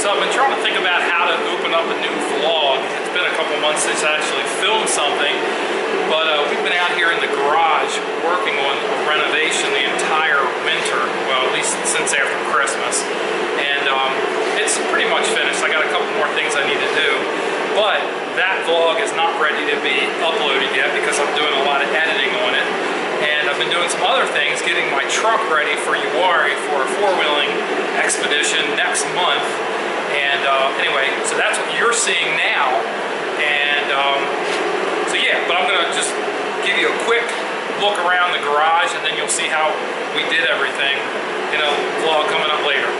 So I've been trying to think about how to open up a new vlog. It's been a couple months since I actually filmed something, but we've been out here in the garage working on a renovation the entire winter, well, at least since after Christmas. And it's pretty much finished. I got a couple more things I need to do, but that vlog is not ready to be uploaded yet because I'm doing a lot of editing on it. And I've been doing some other things, getting my truck ready for Uwari for a four-wheeling expedition next month. And anyway, so that's what you're seeing now. And so yeah, but I'm gonna just give you a quick look around the garage and then you'll see how we did everything in a vlog coming up later.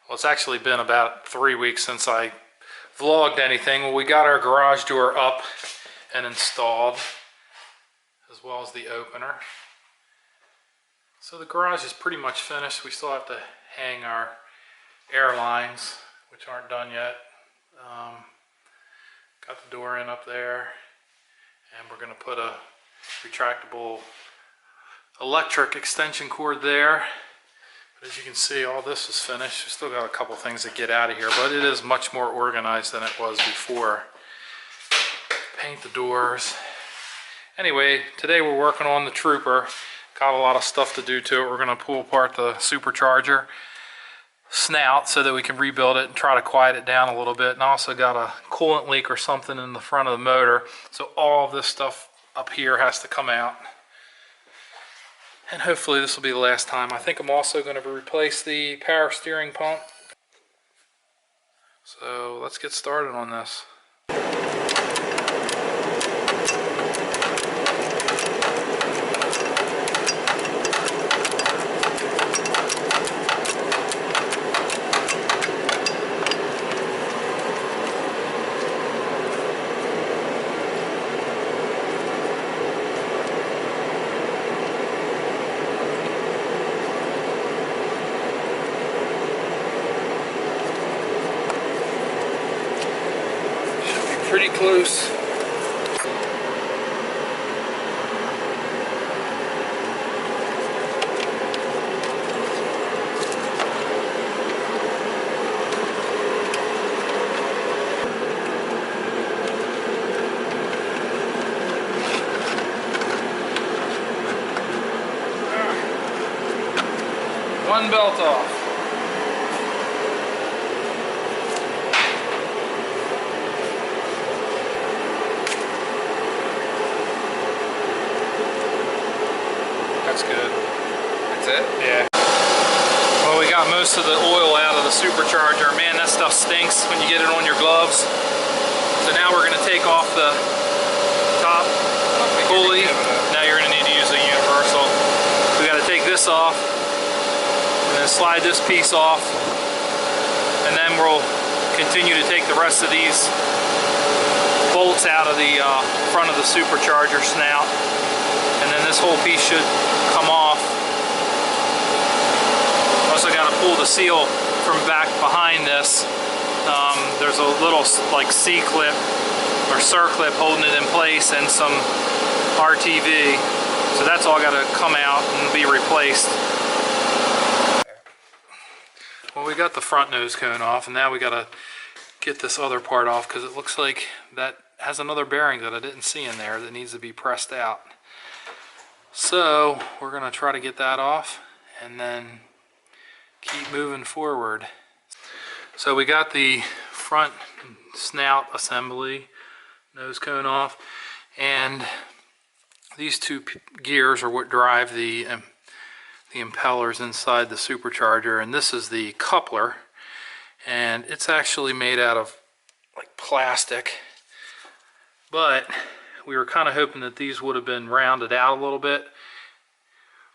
Well, it's actually been about 3 weeks since I vlogged anything. Well, we got our garage door up and installed, as well as the opener. So the garage is pretty much finished. We still have to hang our air lines, which aren't done yet. Got the door in up there, and we're going to put a retractable electric extension cord there. But as you can see, all this is finished. We still got a couple things to get out of here, but it is much more organized than it was before. Paint the doors. Anyway, today we're working on the Trooper. Got a lot of stuff to do to it. We're going to pull apart the Supercharger snout so that we can rebuild it and try to quiet it down a little bit. And I also got a coolant leak or something in the front of the motor. So all of this stuff up here has to come out. And hopefully this will be the last time. I think I'm also going to replace the power steering pump. So let's get started on this. Pretty close. One belt off. That's good. That's it? Yeah. Well, we got most of the oil out of the Supercharger. Man, that stuff stinks when you get it on your gloves. So now we're going to take off the top pulley. Now you're going to need to use a universal. We got to take this off and then slide this piece off. And then we'll continue to take the rest of these bolts out of the front of the Supercharger snout. And then this whole piece should come off. Also got to pull the seal from back behind this. There's a little like C-clip or circlip holding it in place and some RTV. So that's all got to come out and be replaced. Well, we got the front nose cone off, and now we got to get this other part off because it looks like that has another bearing that I didn't see in there that needs to be pressed out. So we're going to try to get that off and then keep moving forward. So we got the front snout assembly, nose cone off, and these two gears are what drive the impellers inside the Supercharger, and this is the coupler, and it's actually made out of like plastic, but we were kind of hoping that these would have been rounded out a little bit,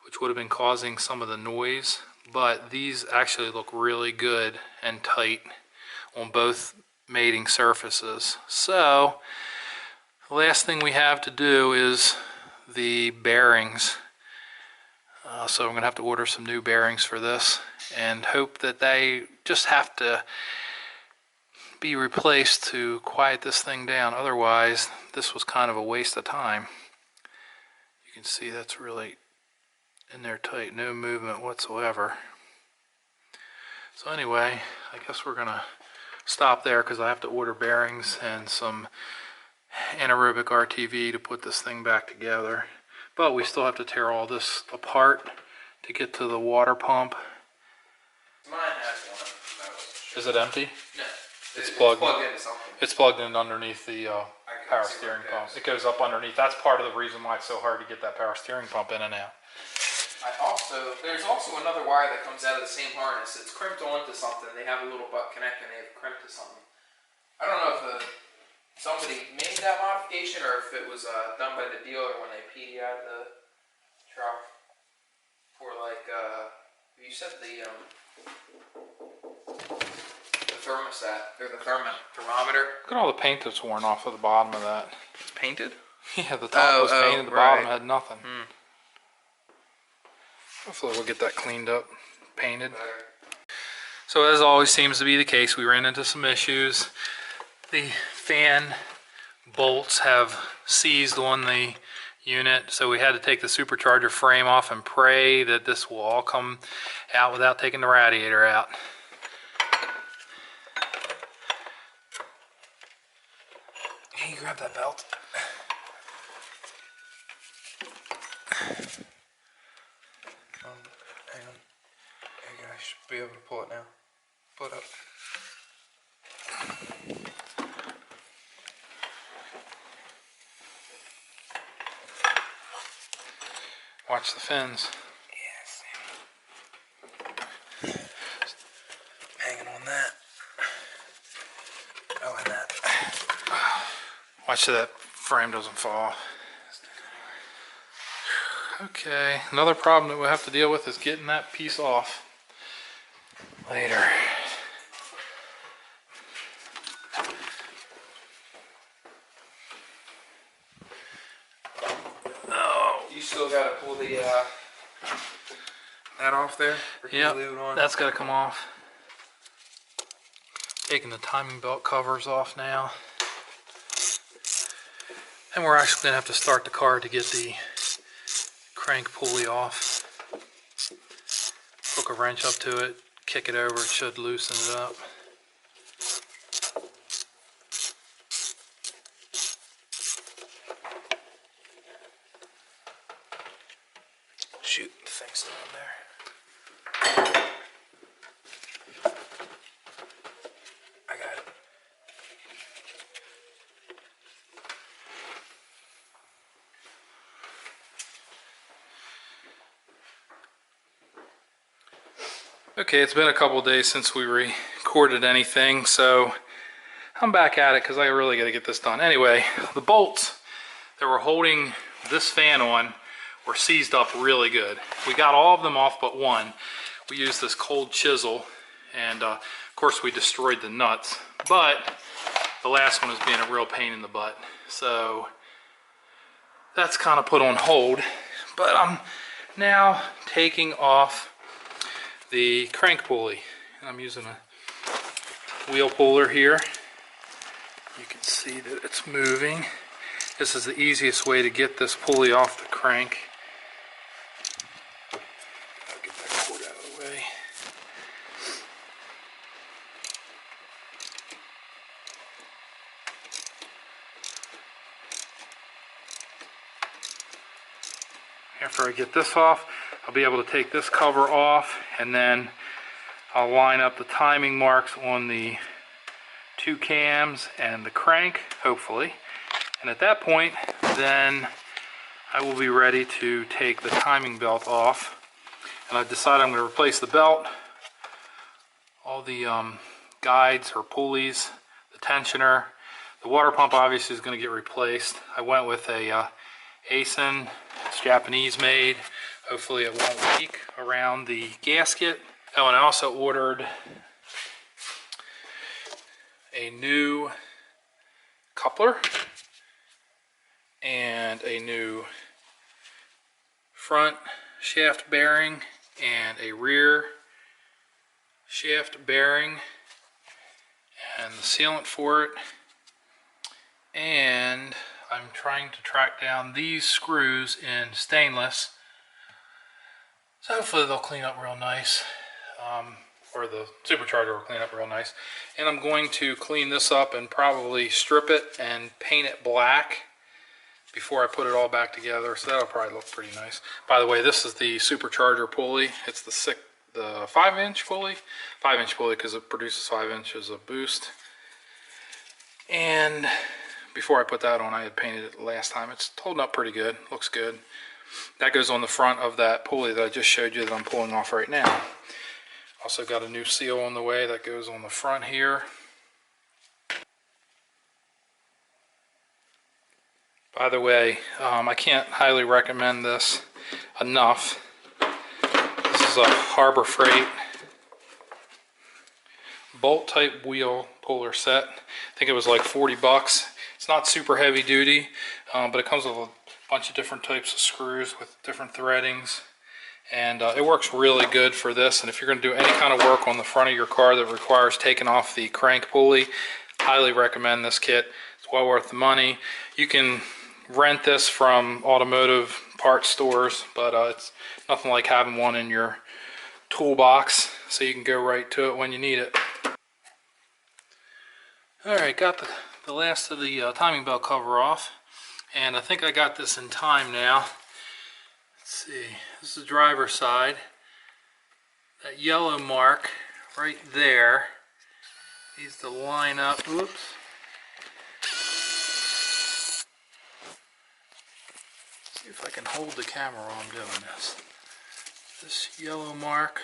which would have been causing some of the noise, but these actually look really good and tight on both mating surfaces. So the last thing we have to do is the bearings. So I'm going to have to order some new bearings for this and hope that they just have to be replaced to quiet this thing down. Otherwise, this was kind of a waste of time. You can see that's really in there tight, no movement whatsoever. So anyway, I guess we're gonna stop there because I have to order bearings and some anaerobic RTV to put this thing back together. But we still have to tear all this apart to get to the water pump. Mine has one. Is it empty? No. It's plugged into something. It's plugged in underneath the power steering pump. It goes up underneath. That's part of the reason why it's so hard to get that power steering pump in and out. There's also another wire that comes out of the same harness. It's crimped onto something. They have a little butt connect and they have crimped to something. I don't know if somebody made that modification or if it was done by the dealer when they PDI'd the truck for like you said the thermostat or the thermometer. Look at all the paint that's worn off of the bottom of that. It's painted? Yeah, the top was painted, the bottom had nothing. Hopefully we'll get that cleaned up, painted. So as always seems to be the case, we ran into some issues. The fan bolts have seized on the unit, so we had to take the supercharger frame off and pray that this will all come out without taking the radiator out. Hey, you grab that belt. Hang on. There you go. I should be able to pull it now. Pull it up. Watch the fins. Yes. Hanging on that. Oh, and that. Watch that frame doesn't fall. Okay, another problem that we'll have to deal with is getting that piece off later. Oh. You still got to pull the that off there? Yeah, that's got to come off. Taking the timing belt covers off now. And we're actually going to have to start the car to get the crank pulley off. Hook a wrench up to it, kick it over, it should loosen it up. Shoot, the thing's still in there. I got it. Okay, it's been a couple days since we recorded anything, so I'm back at it because I really got to get this done. Anyway, the bolts that were holding this fan on were seized up really good. We got all of them off but one. We used this cold chisel, and of course we destroyed the nuts, but the last one was being a real pain in the butt. So that's kind of put on hold, but I'm now taking off the crank pulley. And I'm using a wheel puller here. You can see that it's moving. This is the easiest way to get this pulley off the crank. I'll get that cord out of the way. After I get this off, I'll be able to take this cover off, and then I'll line up the timing marks on the two cams and the crank, hopefully. And at that point, then I will be ready to take the timing belt off. And I've decided I'm going to replace the belt, all the guides or pulleys, the tensioner. The water pump obviously is going to get replaced. I went with a Asen. It's Japanese made. Hopefully it won't leak around the gasket. Oh, and I also ordered a new coupler and a new front shaft bearing and a rear shaft bearing and the sealant for it. And I'm trying to track down these screws in stainless. So hopefully they'll clean up real nice. or the supercharger will clean up real nice. And I'm going to clean this up and probably strip it and paint it black before I put it all back together. So that'll probably look pretty nice. By the way, this is the Supercharger pulley. It's the 5-inch pulley. 5-inch pulley because it produces 5 inches of boost. And before I put that on, I had painted it last time. It's holding up pretty good. Looks good. That goes on the front of that pulley that I just showed you that I'm pulling off right now. Also got a new seal on the way that goes on the front here. By the way, I can't highly recommend this enough. This is a Harbor Freight bolt type wheel puller set. I think it was like 40 bucks. It's not super heavy duty, but it comes with a bunch of different types of screws with different threadings. And it works really good for this. And if you're going to do any kind of work on the front of your car that requires taking off the crank pulley, highly recommend this kit. It's well worth the money. You can rent this from automotive parts stores, but it's nothing like having one in your toolbox so you can go right to it when you need it. Alright, got the last of the timing belt cover off, and I think I got this in time now. Let's see, this is the driver's side. That yellow mark right there needs to line up. Oops. See if I can hold the camera while I'm doing this. This yellow mark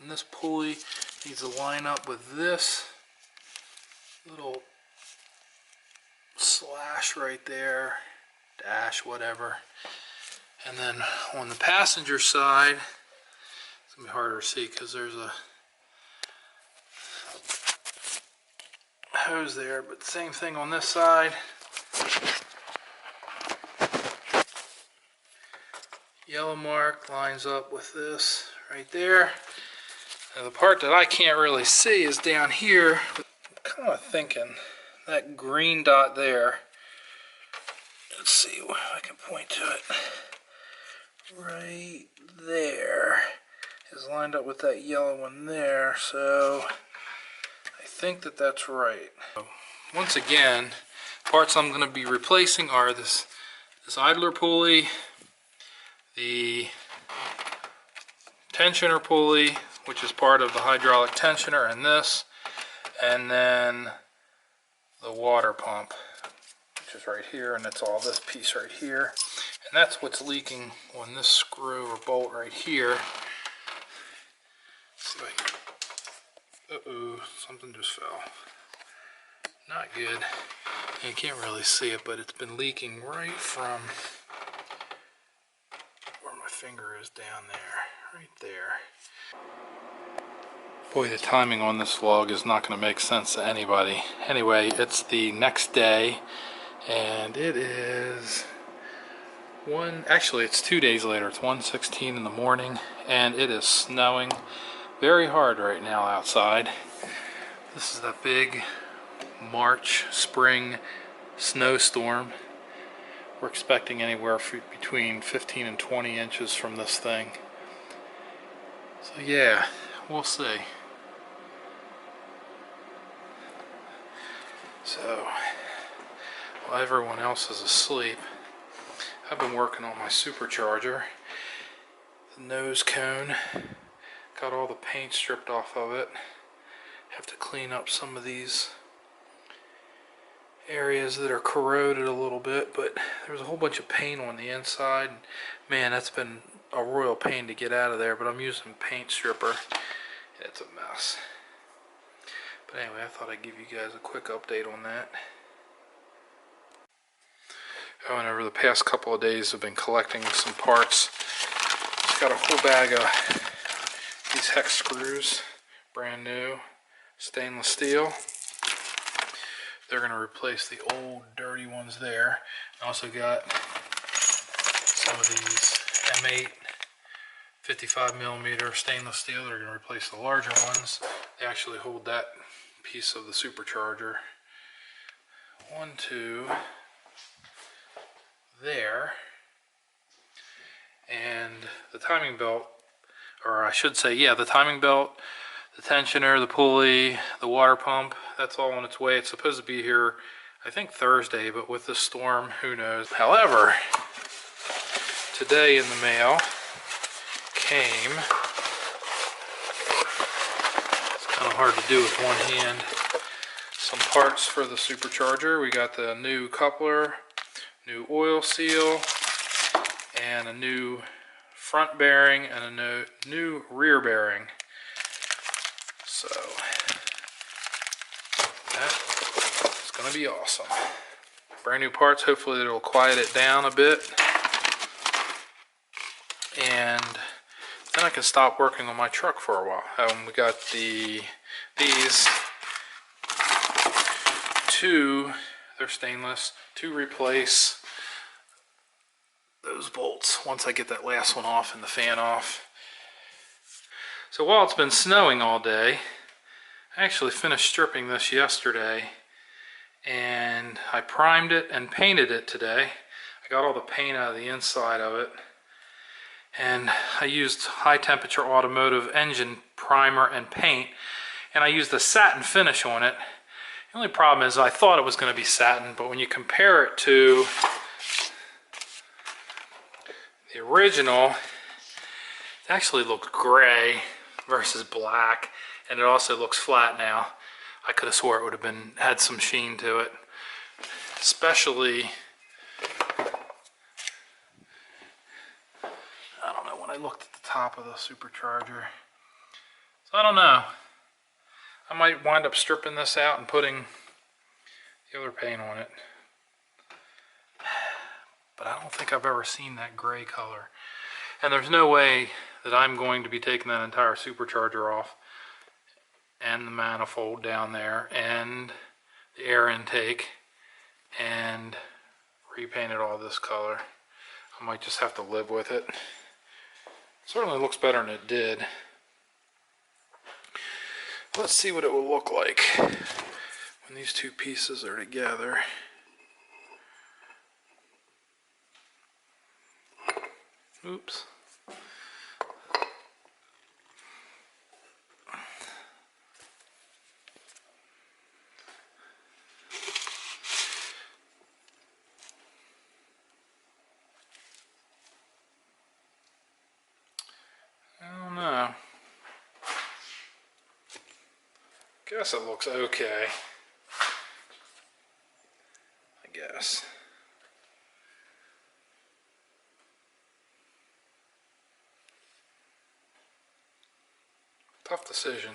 on this pulley needs to line up with this little slash right there, dash, whatever. And then on the passenger side, it's gonna be harder to see because there's a hose there, but same thing on this side. Yellow mark lines up with this right there. Now the part that I can't really see is down here. I'm kind of thinking that green dot there, let's see if I can point to it, right there is lined up with that yellow one there, so I think that that's right. Once again, parts I'm going to be replacing are this idler pulley, the tensioner pulley, which is part of the hydraulic tensioner, and then the water pump, which is right here, and it's all this piece right here. And that's what's leaking on this screw or bolt right here. Let's see if I can, uh-oh, something just fell. Not good. You can't really see it, but it's been leaking right from where my finger is down there, right there. Boy, the timing on this vlog is not going to make sense to anybody. Anyway, it's the next day, and it is actually it's 2 days later. It's 1:16 in the morning, and it is snowing very hard right now outside. This is a big March, spring snowstorm. We're expecting anywhere between 15 and 20 inches from this thing. So yeah, we'll see. So, while everyone else is asleep, I've been working on my supercharger. The nose cone, got all the paint stripped off of it. Have to clean up some of these areas that are corroded a little bit, but there's a whole bunch of paint on the inside. Man, that's been a royal pain to get out of there, but I'm using paint stripper. It's a mess. But anyway, I thought I'd give you guys a quick update on that. Oh, and over the past couple of days I've been collecting some parts. Just got a whole bag of these hex screws, brand new, stainless steel. They're going to replace the old dirty ones there. I also got some of these M8 55mm stainless steel. They're going to replace the larger ones. They actually hold that piece of the supercharger. 1, 2, there. And the timing belt, or I should say, yeah, the timing belt, the tensioner, the pulley, the water pump, that's all on its way. It's supposed to be here, I think Thursday, but with the storm, who knows. However, today in the mail came, it's kind of hard to do with one hand, some parts for the Supercharger. We got the new coupler, new oil seal, and a new front bearing and a new rear bearing. So that's going to be awesome. Brand new parts. Hopefully it'll quiet it down a bit, and then I can stop working on my truck for a while. We got these two, they're stainless, to replace those bolts once I get that last one off and the fan off. So while it's been snowing all day, I actually finished stripping this yesterday, and I primed it and painted it today. I got all the paint out of the inside of it, and I used high temperature automotive engine primer and paint, and I used a satin finish on it. The only problem is I thought it was going to be satin, but when you compare it to the original, it actually looked gray versus black, and it also looks flat now. I could have swore it would have had some sheen to it, especially, I don't know, when I looked at the top of the Supercharger. So I don't know. I might wind up stripping this out and putting the other paint on it. But I don't think I've ever seen that gray color. And there's no way that I'm going to be taking that entire Supercharger off, and the manifold down there, and the air intake, and repaint it all this color. I might just have to live with it. Certainly looks better than it did. Let's see what it will look like when these two pieces are together. Oops. I don't know. Guess it looks okay. I guess. Tough decision.